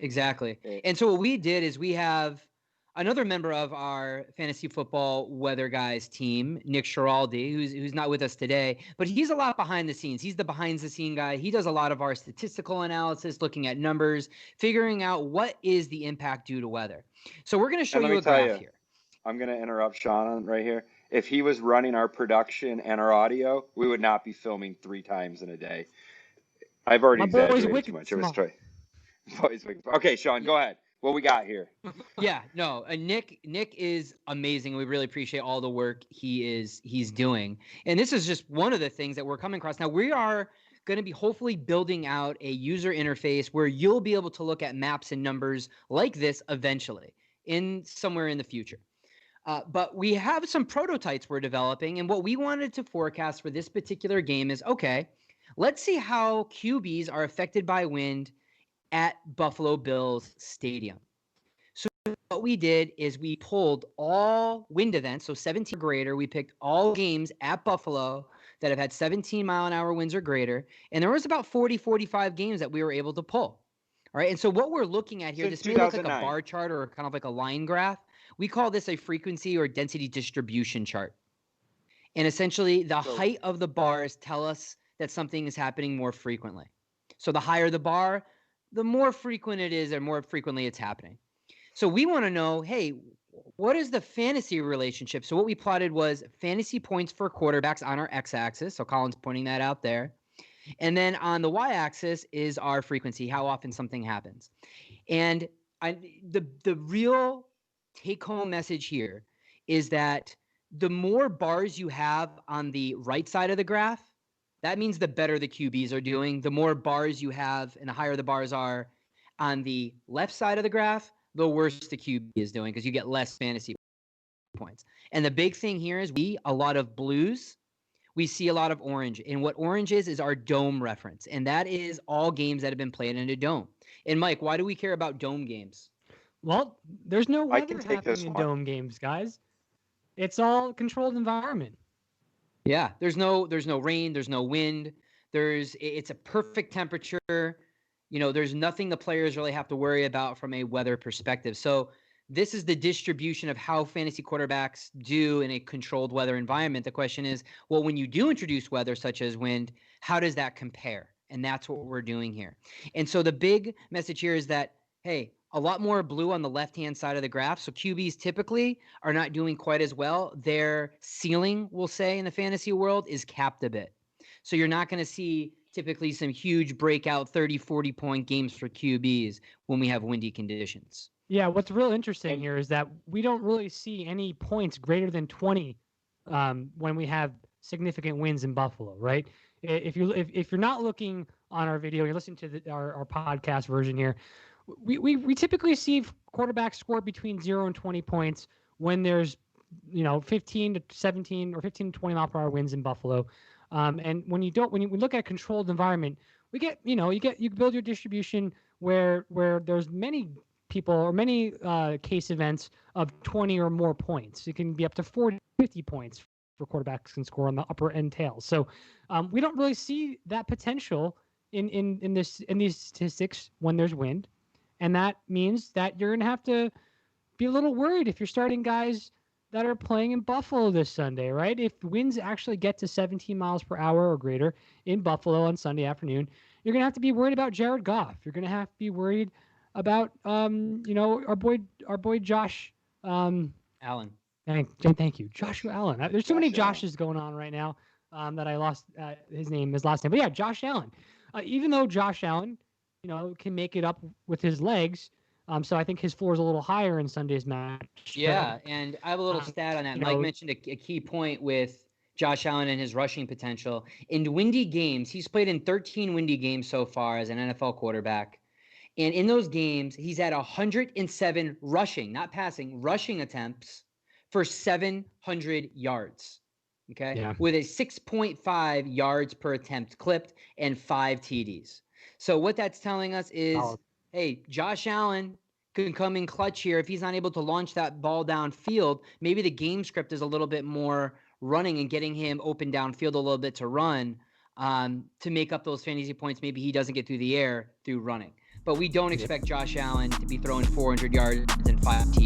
Exactly. And so what we did is we have another member of our fantasy football weather guys team, Nick Schiraldi, who's not with us today, but he's a lot behind the scenes. He's the behind the scene guy. He does a lot of our statistical analysis, looking at numbers, figuring out what is the impact due to weather. So we're going to show you a graph here. I'm going to interrupt Sean right here. If he was running our production and our audio, we would not be filming 3 times in a day. I've already exaggerated too much. It was okay, Sean, go ahead. What we got here? Yeah, no, Nick is amazing. We really appreciate all the work he's doing. And this is just one of the things that we're coming across. Now we are going to be hopefully building out a user interface where you'll be able to look at maps and numbers like this eventually in somewhere in the future. But we have some prototypes we're developing, and what we wanted to forecast for this particular game is, okay, let's see how QBs are affected by wind at Buffalo Bills Stadium. So what we did is we pulled all wind events, so 17 or greater. We picked all games at Buffalo that have had 17-mile-an-hour winds or greater, and there was about 45 games that we were able to pull. All right, and so what we're looking at here, this may look like a bar chart or kind of like a line graph. We call this a frequency or density distribution chart. And essentially, the height of the bars tell us that something is happening more frequently. So the higher the bar, the more frequent it is or more frequently it's happening. So we want to know, hey, what is the fantasy relationship? So what we plotted was fantasy points for quarterbacks on our x-axis. So Colin's pointing that out there. And then on the y-axis is our frequency, how often something happens. And the real take-home message here is that the more bars you have on the right side of the graph, that means the better the QBs are doing. The more bars you have and the higher the bars are on the left side of the graph, the worse the QB is doing because you get less fantasy points. And the big thing here is a lot of blues, we see a lot of orange. And what orange is our dome reference. And that is all games that have been played in a dome. And Mike, why do we care about dome games? Well, there's no weather happening in dome games, guys. It's all controlled environment. Yeah, there's no rain, there's no wind. It's a perfect temperature. You know, there's nothing the players really have to worry about from a weather perspective. So this is the distribution of how fantasy quarterbacks do in a controlled weather environment. The question is, well, when you do introduce weather such as wind, how does that compare? And that's what we're doing here. And so the big message here is that, hey, a lot more blue on the left-hand side of the graph. So QBs typically are not doing quite as well. Their ceiling, we'll say, in the fantasy world is capped a bit. So you're not going to see typically some huge breakout 30, 40-point games for QBs when we have windy conditions. Yeah, what's real interesting here is that we don't really see any points greater than 20 when we have significant winds in Buffalo, right? If you're not looking on our video, you're listening to our podcast version here, we typically see quarterbacks score between 0 and 20 points when there's 15 to 17 or 15 to 20 mile per hour winds in Buffalo. And when you look at a controlled environment, you build your distribution where there's many people or many case events of 20 or more points. It can be up to 40, 50 points for quarterbacks can score on the upper end tails. So we don't really see that potential in these statistics when there's wind. And that means that you're going to have to be a little worried if you're starting guys that are playing in Buffalo this Sunday, right? If winds actually get to 17 miles per hour or greater in Buffalo on Sunday afternoon, you're going to have to be worried about Jared Goff. You're going to have to be worried about, our boy Josh Allen. Thank you, Joshua Allen. There's too many Joshes going on right now that I lost his last name. But yeah, Josh Allen. Even though Josh Allen, can make it up with his legs. So I think his floor is a little higher in Sunday's match. Yeah, and I have a little stat on that. Mike mentioned a key point with Josh Allen and his rushing potential. In windy games, he's played in 13 windy games so far as an NFL quarterback. And in those games, he's had 107 rushing, not passing, rushing attempts for 700 yards. Okay? Yeah. With a 6.5 yards per attempt clipped and 5 TDs. So what that's telling us is, hey, Josh Allen can come in clutch here. If he's not able to launch that ball downfield, maybe the game script is a little bit more running and getting him open downfield a little bit to run to make up those fantasy points. Maybe he doesn't get through the air through running. but we don't expect Josh Allen to be throwing 400 yards and 5 TDs.